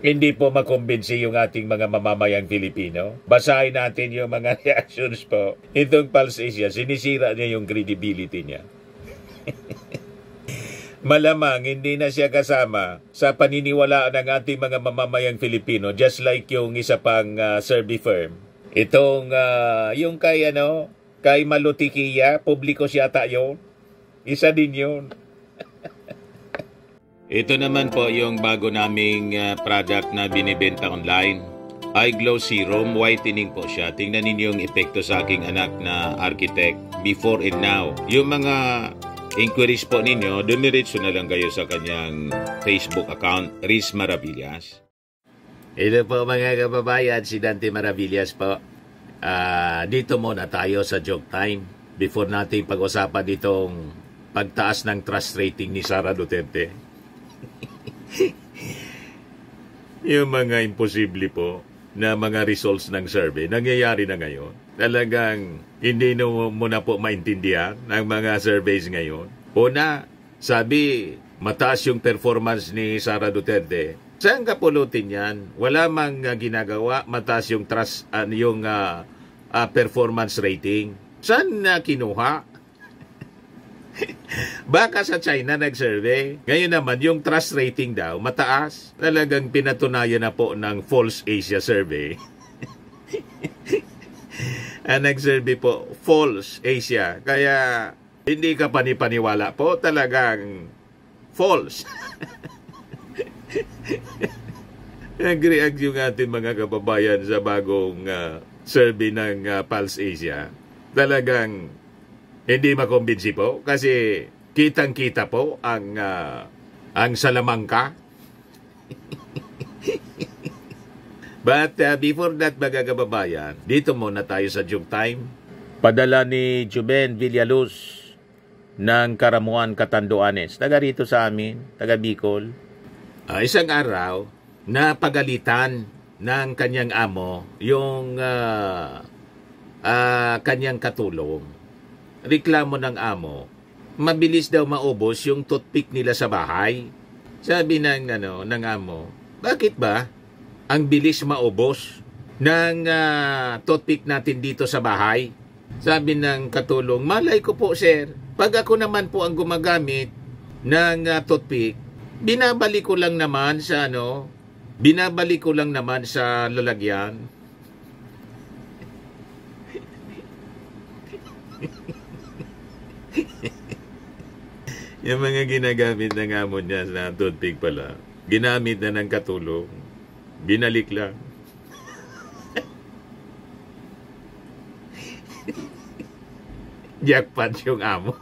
Hindi po makumbinsi yung ating mga mamamayang Filipino. Basahin natin yung mga reactions po. Itong Pulse Asia, sinisira niya yung credibility niya. Malamang hindi na siya kasama sa paniniwalaan ng ating mga mamamayang Filipino, just like yung isa pang survey firm. Itong yung kay Malutikia, publiko siyata yun. Isa din yun. Ito naman po yung bago naming product na binibenta online. iGlow Serum, whitening po siya. Tingnan ninyo yung epekto sa aking anak na architect before and now. Yung mga inquiries po ninyo, dumiretso na lang kayo sa kanyang Facebook account, Riz Maravillas. Ito po mga kababayan, si Dante Maravillas po. Dito muna tayo sa Joke Time before natin pag-usapan ditong pagtaas ng trust rating ni Sara Duterte. Yung mga imposible po na mga results ng survey nangyayari na ngayon. Talagang hindi mo na po maintindihan ng mga surveys ngayon. Una, sabi mataas yung performance ni Sara Duterte. Saan ka pulutin yan? Wala mang ginagawa, mataas yung trust, performance rating. Saan na kinuha? Baka sa China nag-survey. Ngayon naman, yung trust rating daw, mataas. Talagang pinatunayan na po ng False Asia Survey. Ang nag-survey po, False Asia. Kaya, hindi ka panipaniwala po. Talagang false. Nag-react yung ating mga kababayan sa bagong survey ng Pulse Asia. Talagang hindi makumbinsi po kasi kitang-kita po ang salamangka. But before that mga kababayan, dito muna tayo sa Joke Time. Padala ni Juben Villaluz ng Karamuan, Catanduanes. Taga rito sa amin, taga Bicol. Isang araw, napagalitan ng kanyang amo yung kanyang katulong. Reklamo ng amo, mabilis daw maubos yung toothpick nila sa bahay. Sabi ng amo, bakit ba ang bilis maubos ng toothpick natin dito sa bahay? Sabi ng katulong, malay ko po sir, pag ako naman po ang gumagamit ng toothpick, binabalik ko lang naman sa lalagyan. Yung mga ginagamit ng amo niya na toothpick pala, ginamit na ng katulong, binalik lang. Jackpot yung amo.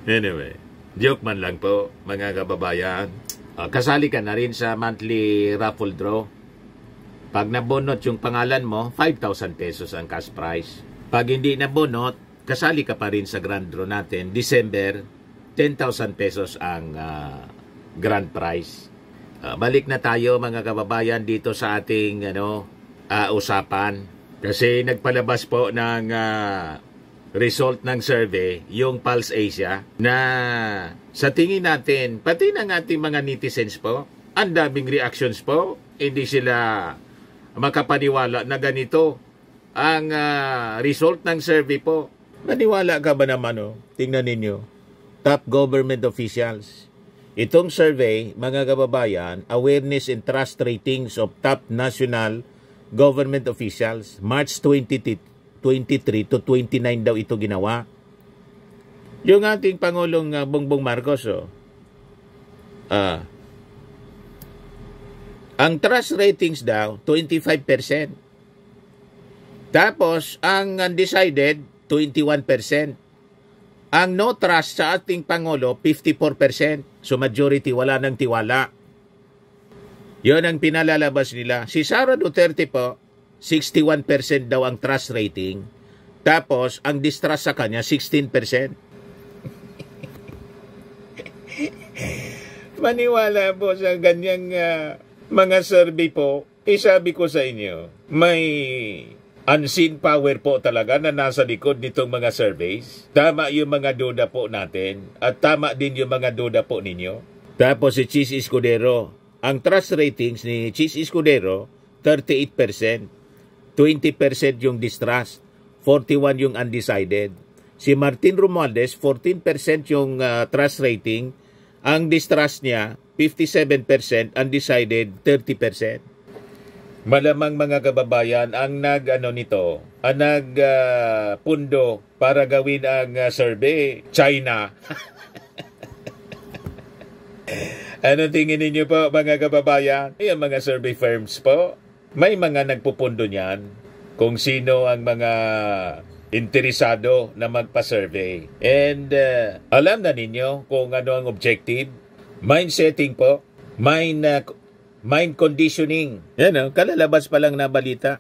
Anyway, joke man lang po, mga kababayan. Kasali ka na rin sa monthly raffle draw. Pag nabunot yung pangalan mo, 5,000 pesos ang cash prize. Pag hindi nabunot, kasali ka pa rin sa grand draw natin. December, 10,000 pesos ang grand prize. Balik na tayo mga kababayan dito sa ating usapan. Kasi nagpalabas po ng result ng survey, yung Pulse Asia, na sa tingin natin, pati ng ating mga netizens po, ang daming reactions po. Hindi sila makapaniwala na ganito ang result ng survey po. Maniwala ka ba naman? Tingnan ninyo. Top government officials. Itong survey, mga kababayan, awareness and trust ratings of top national government officials, March 23 to 29 daw ito ginawa. Yung ating Pangulong Bongbong Marcos, ang trust ratings daw, 25%. Tapos, ang undecided, 21%. Ang no trust sa ating Pangulo, 54%. So, majority, wala nang tiwala. Yun ang pinalalabas nila. Si Sara Duterte po, 61% daw ang trust rating. Tapos, ang distrust sa kanya, 16%. Maniwala po sa ganyang mga survey po, sabi ko sa inyo, may unseen power po talaga na nasa likod nitong mga surveys. Tama yung mga duda po natin at tama din yung mga duda po ninyo. Tapos si Cheese Escudero, ang trust ratings ni Chis Escudero, 38%. 20% yung distrust. 41% yung undecided. Si Martin Romualdez, 14% yung trust rating. Ang distrust niya, 57%. Undecided, 30%. Malamang mga kababayan ang pundo para gawin ang survey, China. Ano tingin ninyo po mga kababayan? Yung mga survey firms po, may mga nagpupundo niyan kung sino ang mga interesado na magpa-survey. And alam na ninyo kung ano ang objective. Mind setting po. Mind conditioning. Yan kalalabas pa lang na balita.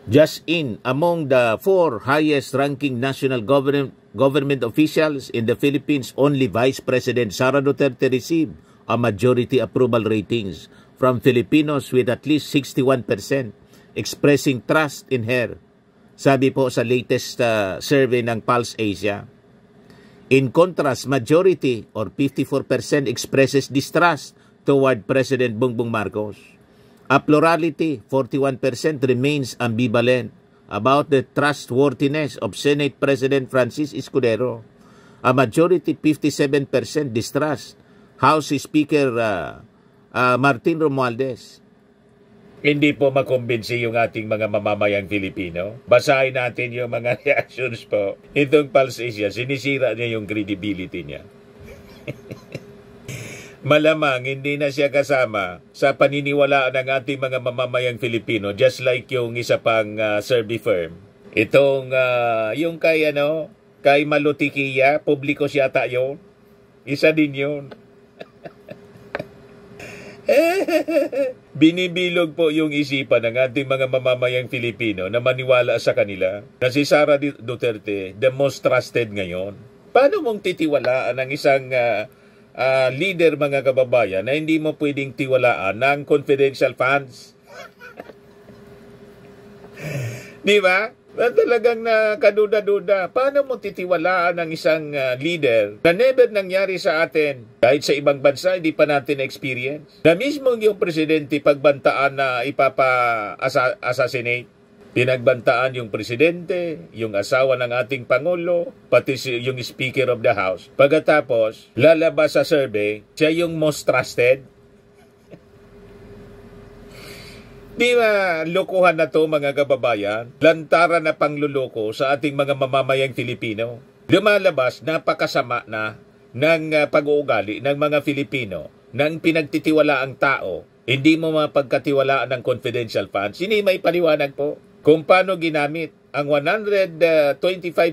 Just in, among the 4 highest ranking national government officials in the Philippines, only Vice President Sara Duterte received a majority approval ratings from Filipinos with at least 61% expressing trust in her. Sabi po sa latest survey ng Pulse Asia. In contrast, majority or 54% expresses distrust toward President Bongbong Marcos. A plurality, 41%, remains ambivalent about the trustworthiness of Senate President Francis Escudero. A majority, 57%, distrust House Speaker Martin Romualdez. Hindi po makumbinsi yung ating mga mamamayang Filipino. Basahin natin yung mga reactions po. Itong Pulse Asia, sinisira niya yung credibility niya. Malamang hindi na siya kasama sa paniniwalaan ng ating mga mamamayang Filipino, just like yung isa pang survey firm. Itong yung kay Malutikia, publiko siya tayo. Isa din yun. Binibilog po yung isipan ng ating mga mamamayang Filipino na maniwala sa kanila na si Sara Duterte, the most trusted ngayon. Paano mong titiwalaan ang isang leader, mga kababayan, na hindi mo pwedeng tiwalaan ng confidential funds? Di ba? Talagang kaduda-duda. Paano mo titiwalaan ang isang leader na never nangyari sa atin? Kahit sa ibang bansa, hindi pa natin experience. Na mismo yung presidente pagbantaan na ipapa-assassinate. Pinagbantaan yung presidente, yung asawa ng ating Pangulo, pati yung Speaker of the House. Pagkatapos, lalabas sa survey, siya yung most trusted. Di ba lukuhan na to, mga kababayan? Lantaran na pangluloko sa ating mga mamamayang Filipino. Lumalabas, napakasama na ng pag-uugali ng mga Filipino ng pinagtitiwalaang tao. Hindi mo mapagkatiwalaan ng confidential funds. Hindi may paliwanag po kung paano ginamit ang 125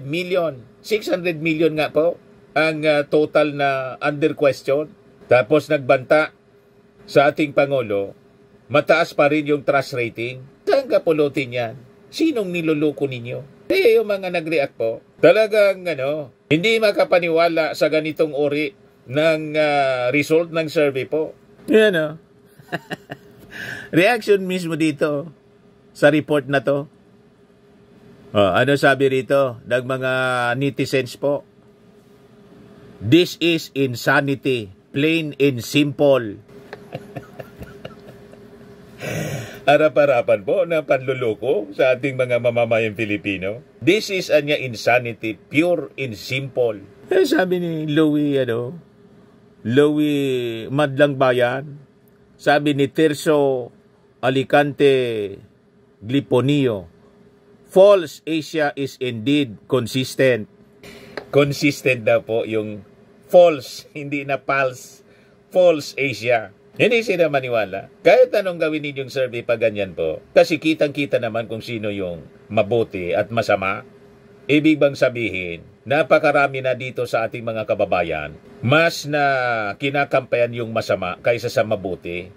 million, 600 million nga po, ang total na under question. Tapos nagbanta sa ating Pangulo, mataas pa rin yung trust rating. Saan ka pulutin yan? Sinong niluluko ninyo? Kaya yung mga nag-react po, talagang hindi makapaniwala sa ganitong uri ng result ng survey po. Yan reaction mismo dito sa report na to. Ano sabi rito ng mga netizens po? This is insanity, plain and simple. Arap-arapan po na panluloko sa ating mga mamamayang Filipino. This is insanity, pure and simple. Sabi ni Louie Madlang Bayan, sabi ni Tirso Alicante Gliponio, false Asia is indeed consistent. Consistent daw po yung false, hindi na false. False Asia. Hindi sila maniwala. Kahit anong gawin ninyong survey pa ganyan po, kasi kitang-kita naman kung sino yung mabuti at masama. Ibig bang sabihin, napakarami na dito sa ating mga kababayan, mas na kinakampayan yung masama kaysa sa mabuti.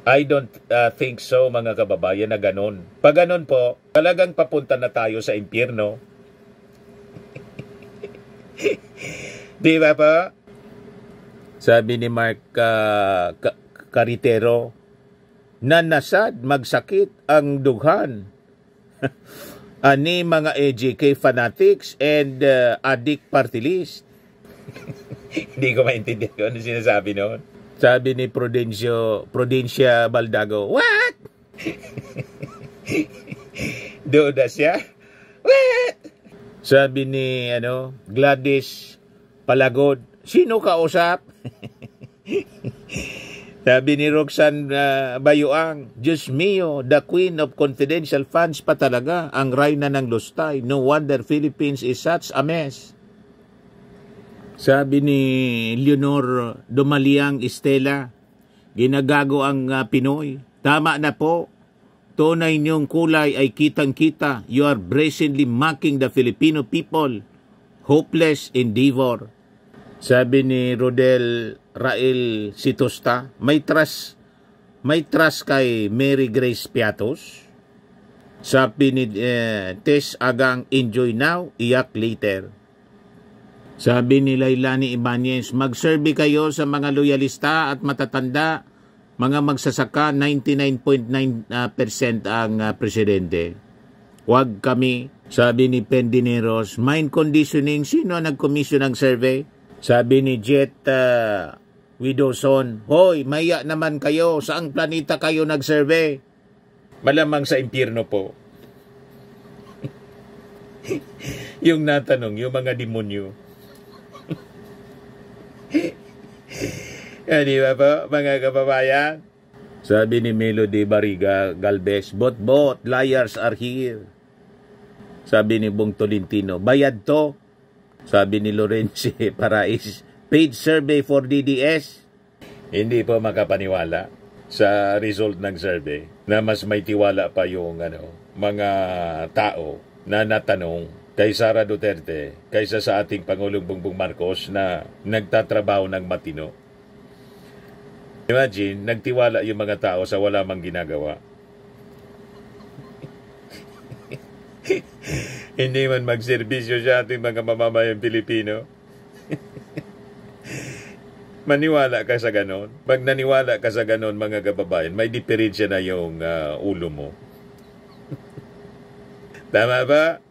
I don't think so, mga kababayan, na ganun. Pag ganun po, talagang papunta na tayo sa impyerno. Di ba pa? Sabi ni Mark Caritero, nanasad magsakit ang dughan. Ani mga AJK fanatics and addict party list. Hindi ko maintindihan kung ano sinasabi noon. Sabi ni Prudencia Baldago, what? Doon na siya? What? Sabi ni Gladys Palagod, sino kausap? Sabi ni Roxanne Bayuang, Diyos mio, the queen of confidential funds pa talaga, ang reyna ng lustay. No wonder Philippines is such a mess. Sabi ni Leonor Dumaliang Estela, ginagago ang Pinoy. Tama na po. Tunay niyong kulay ay kitang-kita. You are brazenly mocking the Filipino people. Hopeless endeavor. Sabi ni Rodel Rael Sitosta, may trust kay Mary Grace Piatos. Sabi ni Tess Agang, enjoy now, iyak later. Sabi ni Lailani Ibanez, mag-survey kayo sa mga loyalista at matatanda, mga magsasaka, 99.9% ang presidente. Huwag kami. Sabi ni Pendineros, mind conditioning, sino ang nag-commission ng survey? Sabi ni Jet Widowson, hoy, maya naman kayo, saang planeta kayo nag-survey? Malamang sa impyerno po. Yung natanong, yung mga demonyo. Di ba po, mga kababayan? Sabi ni Melody Bariga Galvez, bot, liars are here. Sabi ni Bong Tolentino, bayad to. Sabi ni Lorenzi Parais, paid survey for DDS. Hindi po makapaniwala sa result ng survey na mas may tiwala pa yung mga tao na natanong kay Sara Duterte kaysa sa ating Pangulong Bongbong Marcos na nagtatrabaho ng matino. Imagine, nagtiwala yung mga tao sa wala mang ginagawa. Hindi man magserbisyo sa ating mga mamamayang Pilipino. Maniwala ka sa ganon. Pag naniwala ka sa ganon, mga kababayan, may diferensya na yung ulo mo. Tama ba?